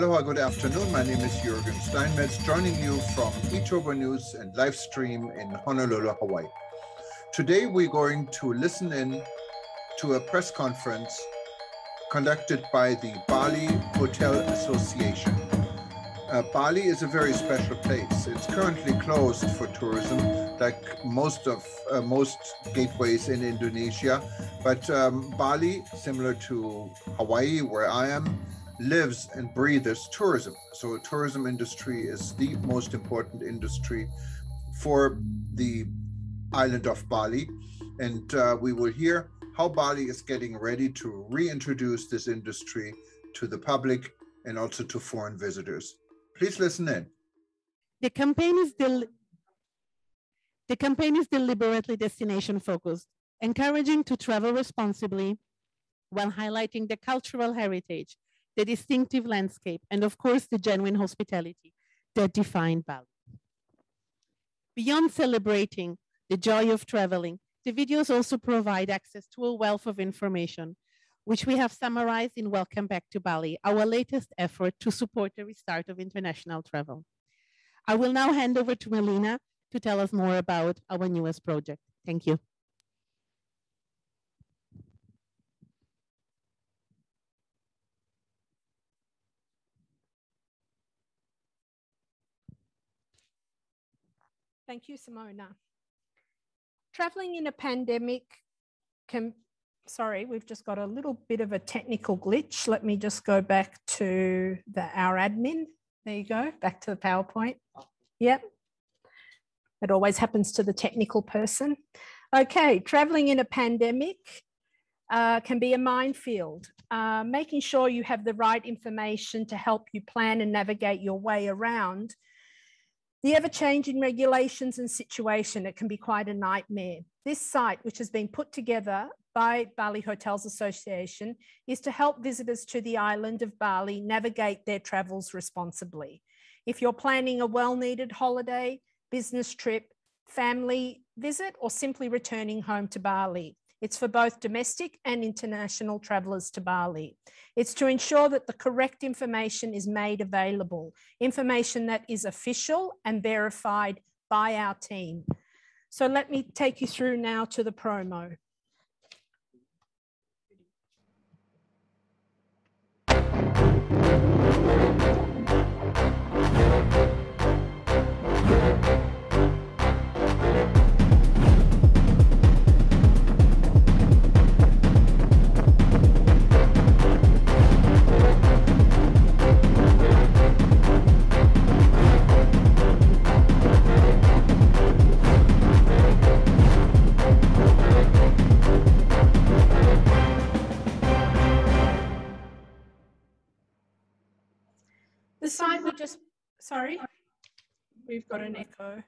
Aloha, good afternoon. My name is Jürgen Steinmetz, joining you from eToba News and live stream in Honolulu, Hawaii. Today, we're going to listen in to a press conference conducted by the Bali Hotel Association. Bali is a very special place. It's currently closed for tourism, like most gateways in Indonesia. But Bali, similar to Hawaii, where I am, lives and breathes tourism. So tourism industry is the most important industry for the island of Bali. And we will hear how Bali is getting ready to reintroduce this industry to the public and also to foreign visitors. Please listen in. The campaign is deliberately destination focused, encouraging to travel responsibly while highlighting the cultural heritage, the distinctive landscape, and of course, the genuine hospitality that define Bali. Beyond celebrating the joy of traveling, the videos also provide access to a wealth of information, which we have summarized in Welcome Back to Bali, our latest effort to support the restart of international travel. I will now hand over to Melina to tell us more about our newest project. Thank you. Thank you, Simona. Traveling in a pandemic can, sorry, we've just got a little bit of a technical glitch. Let me just go back to our admin. There you go, back to the PowerPoint. Yep. It always happens to the technical person. Okay, traveling in a pandemic can be a minefield. Making sure you have the right information to help you plan and navigate your way around the ever-changing regulations and situation, it can be quite a nightmare. This site, which has been put together by Bali Hotels Association, is to help visitors to the island of Bali navigate their travels responsibly. If you're planning a well-needed holiday, business trip, family visit, or simply returning home to Bali, it's for both domestic and international travelers to Bali. It's to ensure that the correct information is made available, information that is official and verified by our team. So let me take you through now to the promo. The site we just, sorry, we've got an echo. The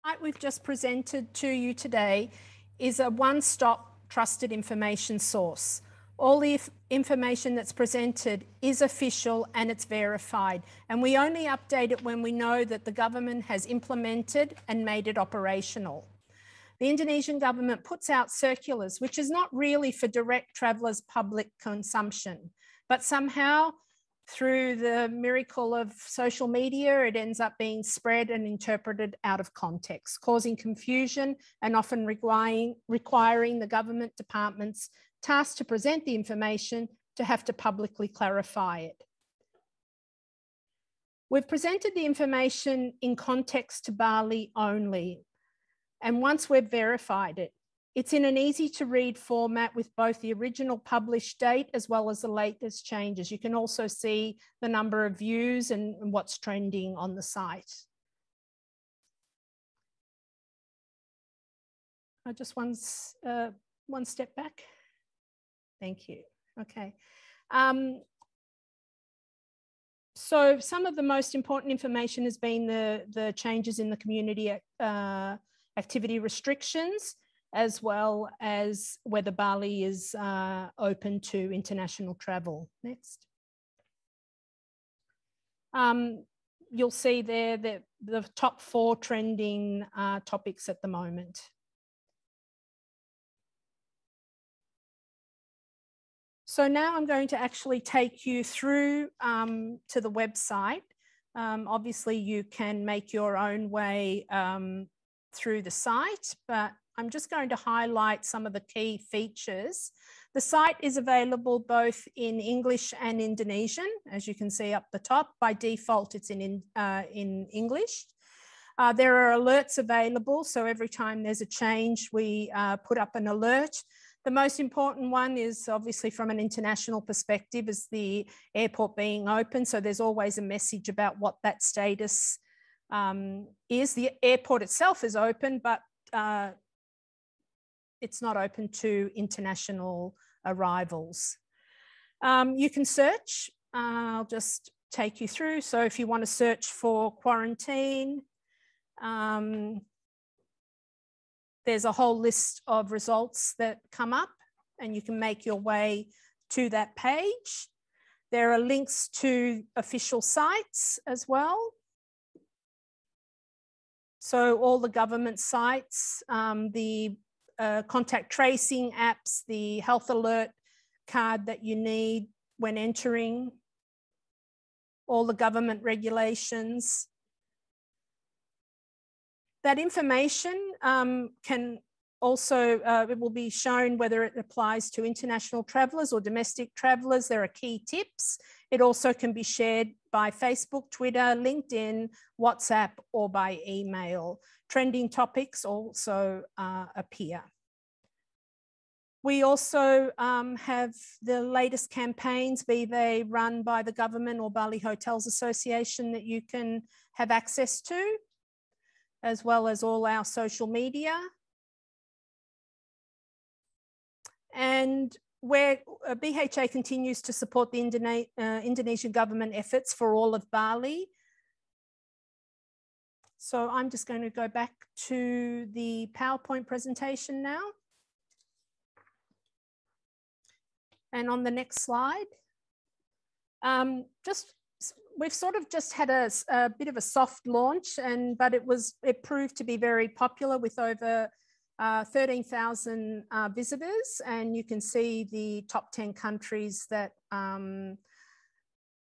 site we've just presented to you today is a one-stop trusted information source. All the information that's presented is official and it's verified. And we only update it when we know that the government has implemented and made it operational. The Indonesian government puts out circulars, which is not really for direct travellers' public consumption, but somehow through the miracle of social media, it ends up being spread and interpreted out of context, causing confusion and often requiring the government departments tasked to present the information to have to publicly clarify it. We've presented the information in context to Bali only, and once we've verified it, it's in an easy to read format with both the original published date as well as the latest changes. You can also see the number of views and what's trending on the site. I just one step back. Thank you. Okay. So some of the most important information has been the changes in the community activity restrictions, as well as whether Bali is open to international travel. Next. You'll see there that the top 4 trending topics at the moment. So now I'm going to actually take you through to the website. Obviously, you can make your own way through the site, but I'm just going to highlight some of the key features. The site is available both in English and Indonesian, as you can see up the top. By default, it's in English. There are alerts available, so every time there's a change, we put up an alert. The most important one is obviously from an international perspective is the airport being open. So there's always a message about what that status is. The airport itself is open, but it's not open to international arrivals. You can search. I'll just take you through. So if you want to search for quarantine, there's a whole list of results that come up and you can make your way to that page. There are links to official sites as well. So all the government sites, the contact tracing apps, the health alert card that you need when entering, all the government regulations. That information can also, it will be shown whether it applies to international travellers or domestic travellers. There are key tips. It also can be shared by Facebook, Twitter, LinkedIn, WhatsApp, or by email. Trending topics also appear. We also have the latest campaigns, be they run by the government or Bali Hotels Association, that you can have access to, as well as all our social media. And where BHA continues to support the Indonesian government efforts for all of Bali. So I'm just going to go back to the PowerPoint presentation now. And on the next slide, we've sort of just had a bit of a soft launch, but it proved to be very popular with over 13,000 visitors. And you can see the top 10 countries that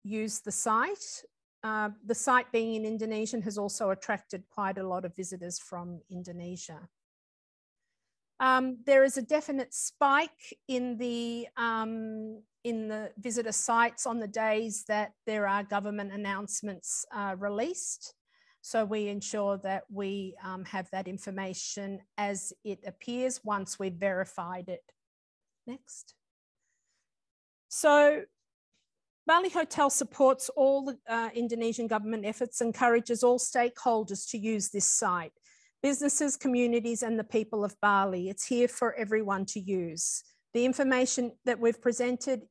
use the site. The site being in Indonesian has also attracted quite a lot of visitors from Indonesia. There is a definite spike in the visitor sites on the days that there are government announcements released. So we ensure that we have that information as it appears once we've verified it. Next. So Bali Hotel supports all the Indonesian government efforts, encourages all stakeholders to use this site. Businesses, communities, and the people of Bali. It's here for everyone to use. The information that we've presented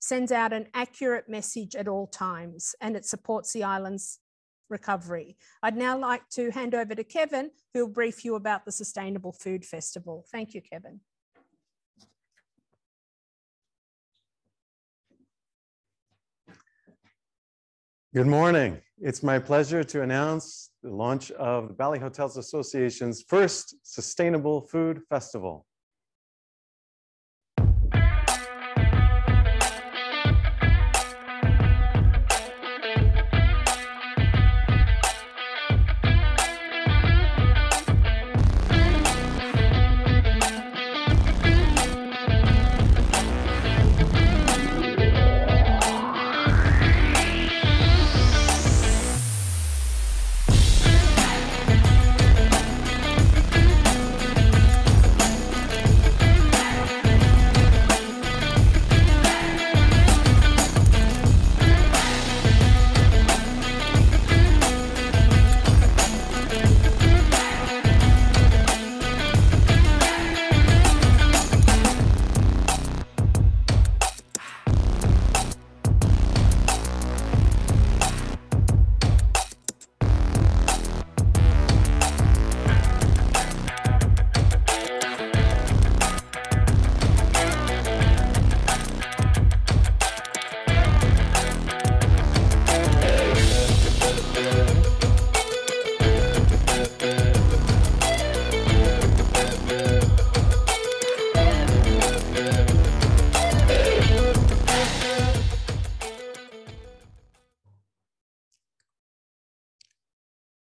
sends out an accurate message at all times, and it supports the island's recovery. I'd now like to hand over to Kevin, who'll brief you about the Sustainable Food Festival. Thank you, Kevin. Good morning. It's my pleasure to announce the launch of the Bali Hotels Association's first Sustainable Food Festival.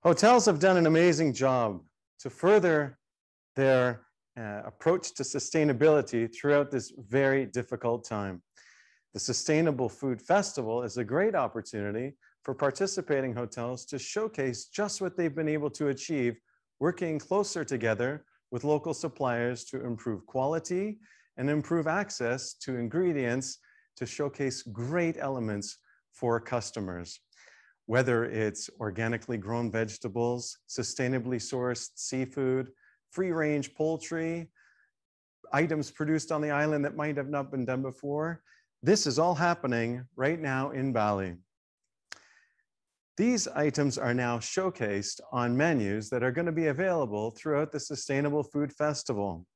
Hotels have done an amazing job to further their approach to sustainability throughout this very difficult time. The Sustainable Food Festival is a great opportunity for participating hotels to showcase just what they've been able to achieve, working closer together with local suppliers to improve quality and improve access to ingredients to showcase great elements for customers. Whether it's organically grown vegetables, sustainably sourced seafood, free-range poultry, items produced on the island that might have not been done before, this is all happening right now in Bali. These items are now showcased on menus that are going to be available throughout the Sustainable Food Festival.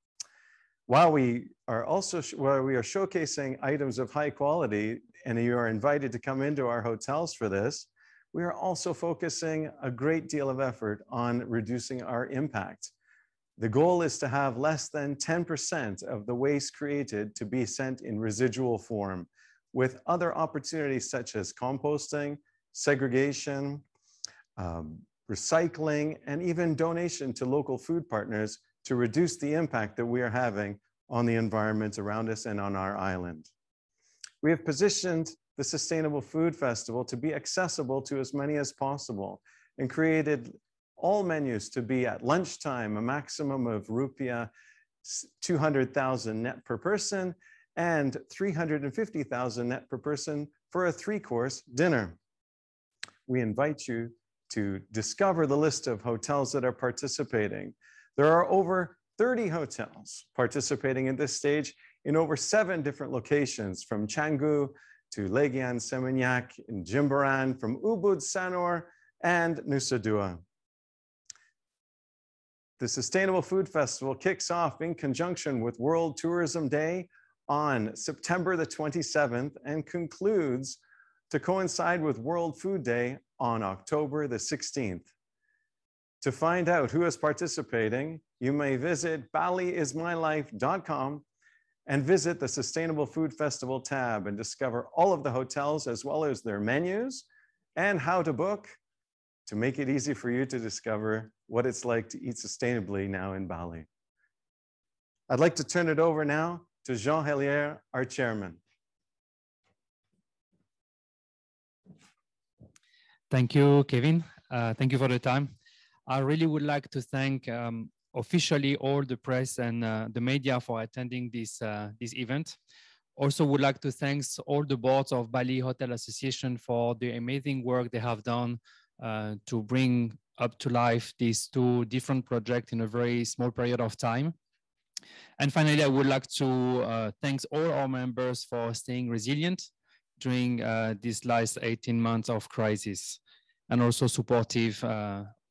While we are showcasing items of high quality, and you are invited to come into our hotels for this, we are also focusing a great deal of effort on reducing our impact. The goal is to have less than 10% of the waste created to be sent in residual form, with other opportunities such as composting, segregation, recycling, and even donation to local food partners to reduce the impact that we are having on the environment around us and on our island. We have positioned the Sustainable Food Festival to be accessible to as many as possible and created all menus to be at lunchtime, a maximum of rupiah 200,000 net per person and 350,000 net per person for a 3-course dinner. We invite you to discover the list of hotels that are participating. There are over 30 hotels participating at this stage in over 7 different locations, from Canggu to Legian, Seminyak, in Jimbaran, from Ubud, Sanur, and Nusa Dua. The Sustainable Food Festival kicks off in conjunction with World Tourism Day on September the 27th and concludes to coincide with World Food Day on October the 16th. To find out who is participating, you may visit baliismylife.com and visit the Sustainable Food Festival tab and discover all of the hotels as well as their menus and how to book to make it easy for you to discover what it's like to eat sustainably now in Bali. I'd like to turn it over now to Jean Hellier, our chairman. Thank you, Kevin. Thank you for the time. I really would like to thank officially all the press and the media for attending this event. Also would like to thank all the boards of Bali Hotel Association for the amazing work they have done to bring up to life these 2 different projects in a very small period of time. And finally, I would like to thank all our members for staying resilient during these last 18 months of crisis, and also supportive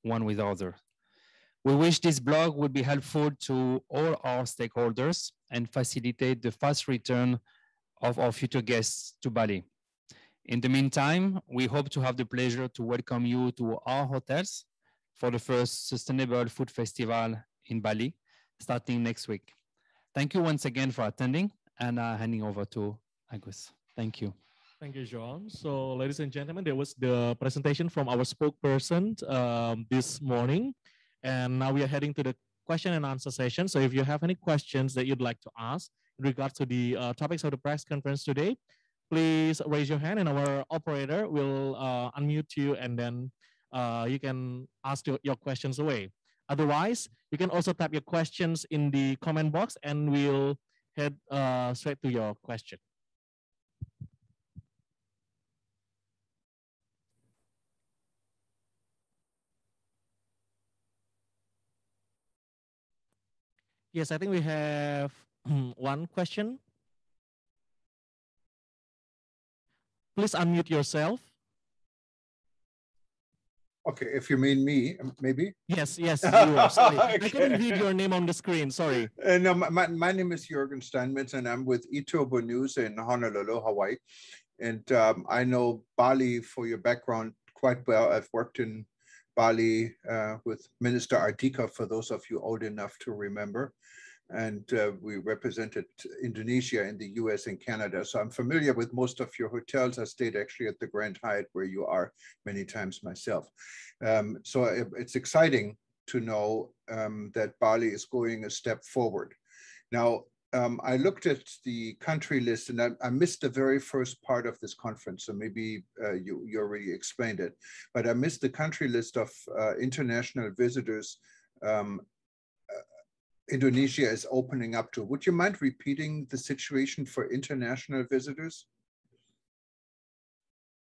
one with other. We wish this blog would be helpful to all our stakeholders and facilitate the fast return of our future guests to Bali. In the meantime, we hope to have the pleasure to welcome you to our hotels for the first Sustainable Food Festival in Bali, starting next week. Thank you once again for attending, and handing over to Agus. Thank you. Thank you, John. So, ladies and gentlemen, there was the presentation from our spokesperson this morning. And now we are heading to the question and answer session. So if you have any questions that you'd like to ask in regards to the topics of the press conference today, please raise your hand and our operator will unmute you, and then you can ask your questions away. Otherwise, you can also type your questions in the comment box and we'll head straight to your question. Yes, I think we have one question. Please unmute yourself. Okay, if you mean me, maybe? Yes, yes, you are. Sorry. Okay. I couldn't read your name on the screen, sorry. No, my name is Jürgen Steinmetz, and I'm with Itobo News in Honolulu, Hawaii. And I know Bali for your background quite well. I've worked in Bali with Minister Ardika, for those of you old enough to remember. and we represented Indonesia in the US and Canada. So I'm familiar with most of your hotels. I stayed actually at the Grand Hyatt where you are many times myself. So it's exciting to know that Bali is going a step forward. Now, I looked at the country list and I missed the very first part of this conference. So maybe you already explained it, but I missed the country list of international visitors Indonesia is opening up to. Would you mind repeating the situation for international visitors?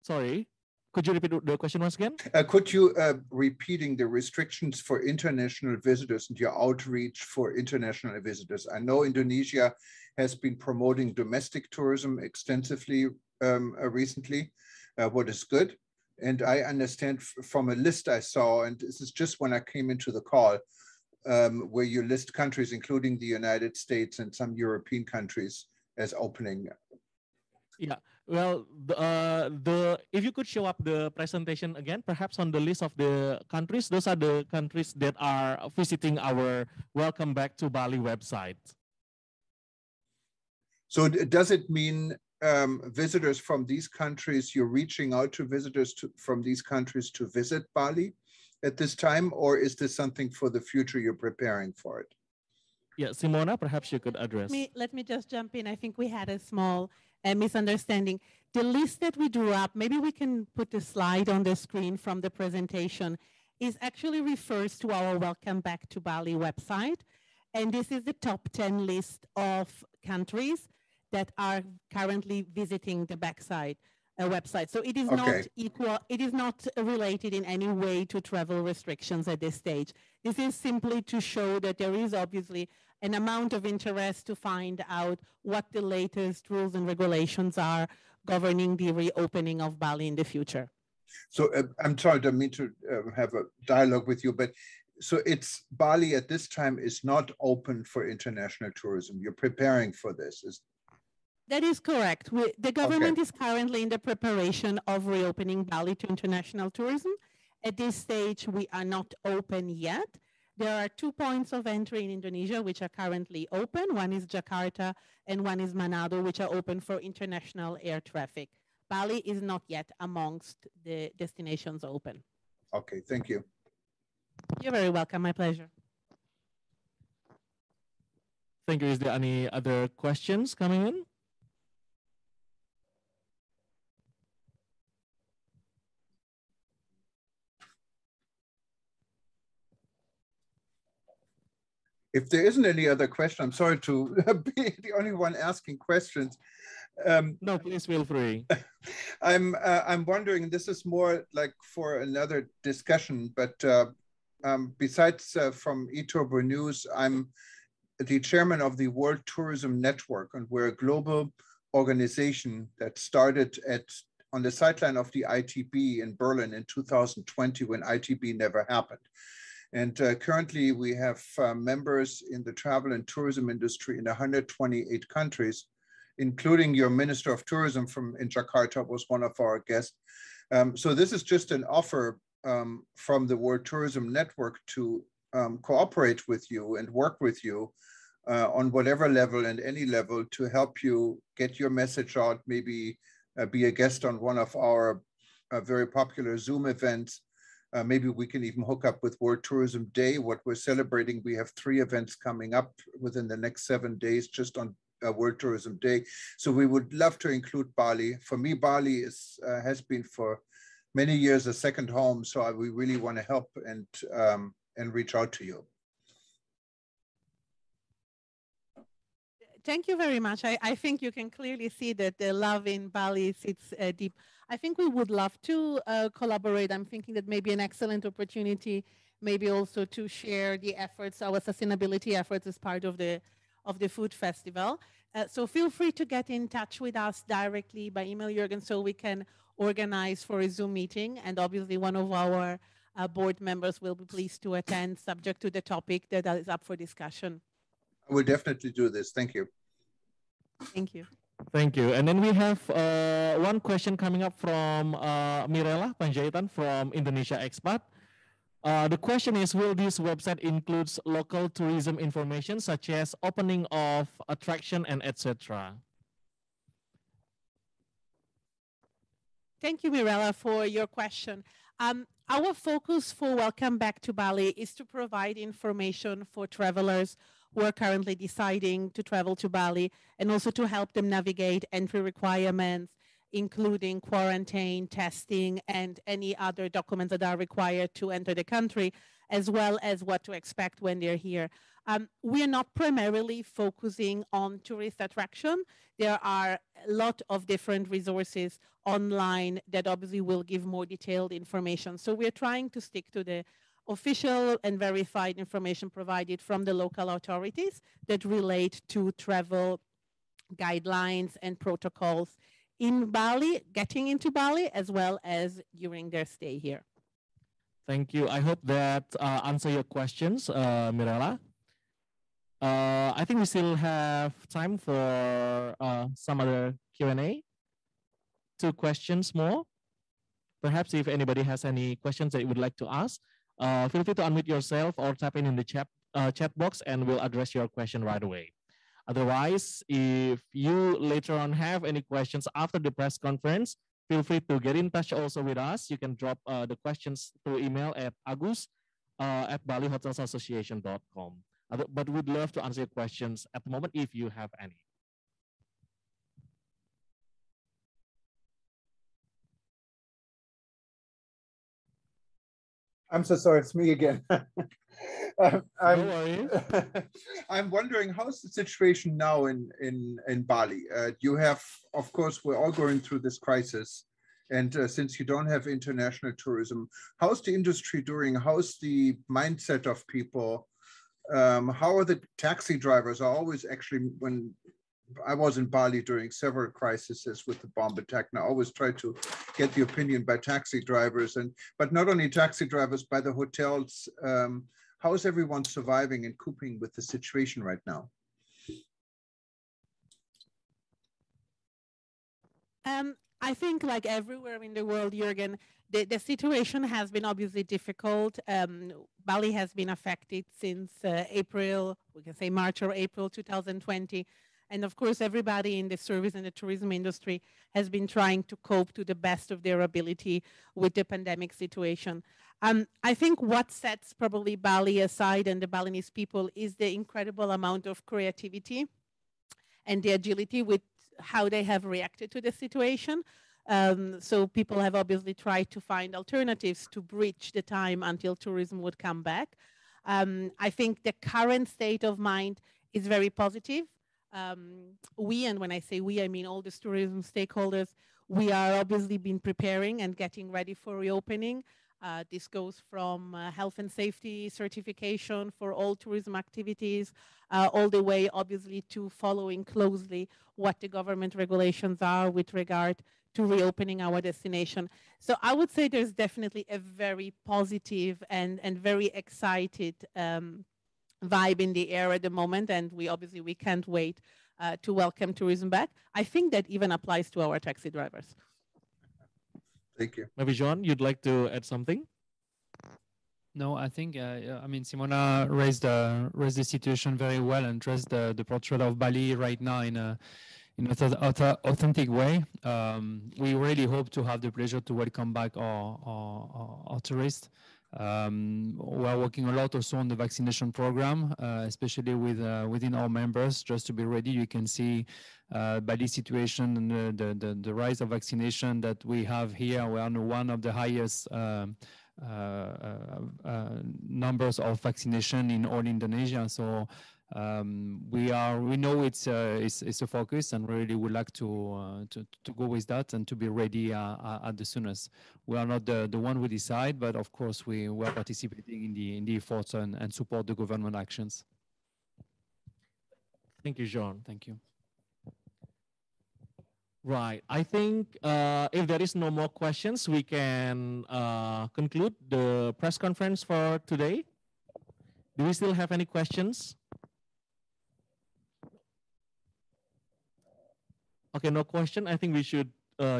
Sorry, could you repeat the question once again? Could you repeating the restrictions for international visitors and your outreach for international visitors? I know Indonesia has been promoting domestic tourism extensively recently, what is good. And I understand from a list I saw, and this is just when I came into the call, where you list countries, including the United States and some European countries as opening. Yeah, well, if you could show up the presentation again, perhaps on the list of the countries, those are the countries that are visiting our Welcome Back to Bali website. So does it mean visitors from these countries, you're reaching out to visitors from these countries to visit Bali at this time, or is this something for the future you're preparing for it? Yeah, Simona, perhaps you could address. Let me just jump in. I think we had a small misunderstanding. The list that we drew up, maybe we can put the slide on the screen from the presentation, is actually refers to our Welcome Back to Bali website. And this is the top 10 list of countries that are currently visiting the backside. Website. So it is not equal, it is not related in any way to travel restrictions at this stage. This is simply to show that there is obviously an amount of interest to find out what the latest rules and regulations are governing the reopening of Bali in the future. So I'm sorry, I don't mean to have a dialogue with you, but so it's Bali at this time is not open for international tourism. You're preparing for this. That is correct. The government is currently in the preparation of reopening Bali to international tourism. At this stage, we are not open yet. There are 2 points of entry in Indonesia which are currently open. One is Jakarta and one is Manado, which are open for international air traffic. Bali is not yet amongst the destinations open. Okay, thank you. You're very welcome, my pleasure. Thank you. Is there any other questions coming in? If there isn't any other question, I'm sorry to be the only one asking questions. No, please feel free. I'm wondering, this is more like for another discussion, but besides from eTurbo News, I'm the chairman of the World Tourism Network, and we're a global organization that started on the sideline of the ITB in Berlin in 2020 when ITB never happened. And currently we have members in the travel and tourism industry in 128 countries, including your Minister of Tourism in Jakarta was one of our guests. So this is just an offer from the World Tourism Network to cooperate with you and work with you on whatever level and any level to help you get your message out, maybe be a guest on one of our very popular Zoom events. Maybe we can even hook up with World Tourism Day, what we're celebrating. We have 3 events coming up within the next 7 days just on World Tourism Day. So we would love to include Bali. For me, Bali has been for many years a second home. So we really want to help and reach out to you. Thank you very much. I think you can clearly see that the love in Bali sits deep. I think we would love to collaborate. I'm thinking that maybe an excellent opportunity, maybe also to share the efforts, our sustainability efforts as part of the food festival. So feel free to get in touch with us directly by email, Jürgen, so we can organize for a Zoom meeting. And obviously one of our board members will be pleased to attend, subject to the topic that is up for discussion. I will definitely do this. Thank you. Thank you. Thank you. And then we have one question coming up from Mirella Panjaitan from Indonesia Expat. The question is, will this website include local tourism information such as opening of attraction and etc.? Thank you, Mirella, for your question. Our focus for Welcome Back to Bali is to provide information for travelers who are currently deciding to travel to Bali, and also to help them navigate entry requirements, including quarantine, testing, and any other documents that are required to enter the country, as well as what to expect when they're here. We are not primarily focusing on tourist attraction. There are a lot of different resources online that obviously will give more detailed information. So we're trying to stick to the official and verified information provided from the local authorities that relate to travel guidelines and protocols in Bali, getting into Bali, as well as during their stay here. Thank you. I hope that answer your questions, Mirella. I think we still have time for some other Q&A. 2 questions more. Perhaps if anybody has any questions that you would like to ask, feel free to unmute yourself or type in the chat box and we'll address your question right away. Otherwise, if you later on have any questions after the press conference, feel free to get in touch also with us. You can drop the questions through email at agus@balihotelassociation.com. But we'd love to answer your questions at the moment if you have any. I'm so sorry, it's me again. I'm wondering, how's the situation now in Bali? You have, of course, we're all going through this crisis. And since you don't have international tourism, how's the industry doing? How's the mindset of people? How are the taxi drivers? I always actually, when I was in Bali during several crises with the bomb attack, and I always try to get the opinion by taxi drivers, but not only taxi drivers, by the hotels. How is everyone surviving and coping with the situation right now? I think like everywhere in the world, Jürgen, the situation has been obviously difficult. Bali has been affected since April, we can say March or April 2020. And of course, everybody in the service and the tourism industry has been trying to cope to the best of their ability with the pandemic situation. I think what sets probably Bali aside and the Balinese people is the incredible amount of creativity and the agility with how they have reacted to the situation. So people have obviously tried to find alternatives to bridge the time until tourism would come back. I think the current state of mind is very positive. We, and when I say we, I mean all the tourism stakeholders, we are obviously been preparing and getting ready for reopening. This goes from health and safety certification for all tourism activities, all the way obviously to following closely what the government regulations are with regard to reopening our destination. So I would say there's definitely a very positive and very excited vibe in the air at the moment, and we can't wait to welcome tourism back. I think that even applies to our taxi drivers. Thank you. Maybe John, you'd like to add something? No, I think I mean Simona raised the situation very well and addressed the portrait of Bali right now in an authentic way. We really hope to have the pleasure to welcome back our tourists. We are working a lot also on the vaccination program, especially within our members, just to be ready. You can see Bali situation and the rise of vaccination that we have here. We are on one of the highest numbers of vaccination in all Indonesia. So we know it's a focus, and really would like to go with that and to be ready at the soonest. We are not the one who decide, but of course we are participating in the efforts and support the government actions. Thank you, John. Thank you. Right. I think if there is no more questions, we can conclude the press conference for today. Do we still have any questions? Okay, no question. I think we should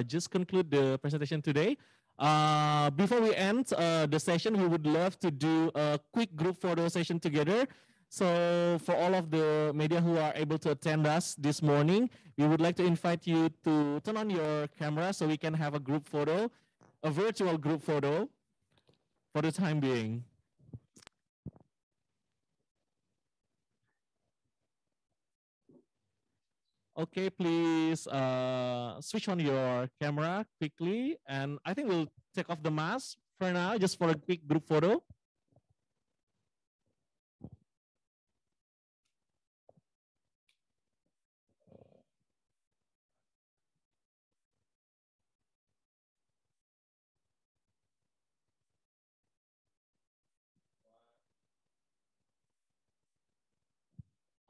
just conclude the presentation today. Before we end the session, we would love to do a quick group photo session together. So for all of the media who are able to attend us this morning, we would like to invite you to turn on your camera so we can have a group photo, a virtual group photo for the time being. Okay, please switch on your camera quickly. And I think we'll take off the mask for now, just for a quick group photo.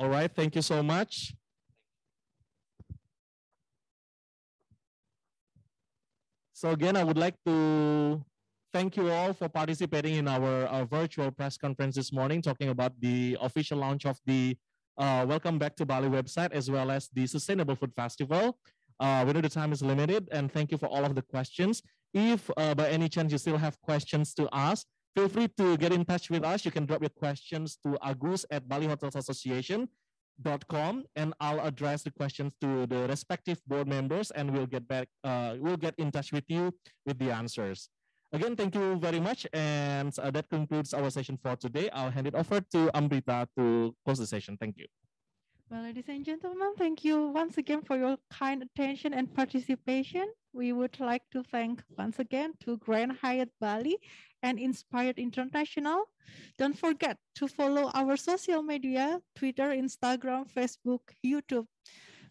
All right, thank you so much. So again, I would like to thank you all for participating in our virtual press conference this morning, talking about the official launch of the Welcome Back to Bali website, as well as the Sustainable Food Festival. We know the time is limited, and thank you for all of the questions. If by any chance you still have questions to ask, feel free to get in touch with us. You can drop your questions to Agus at Bali Hotel Association. .com, and I'll address the questions to the respective board members, and we'll get back. We'll get in touch with you with the answers. Again, thank you very much, and that concludes our session for today. I'll hand it over to Amrita to close the session. Thank you. Well, ladies and gentlemen, thank you once again for your kind attention and participation. We would like to thank once again to Grand Hyatt Bali and Inspired International. Don't forget to follow our social media, Twitter, Instagram, Facebook, YouTube.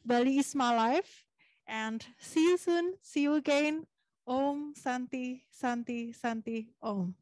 Bali is my life. And see you soon. See you again. Om Santi, Santi, Santi, Om.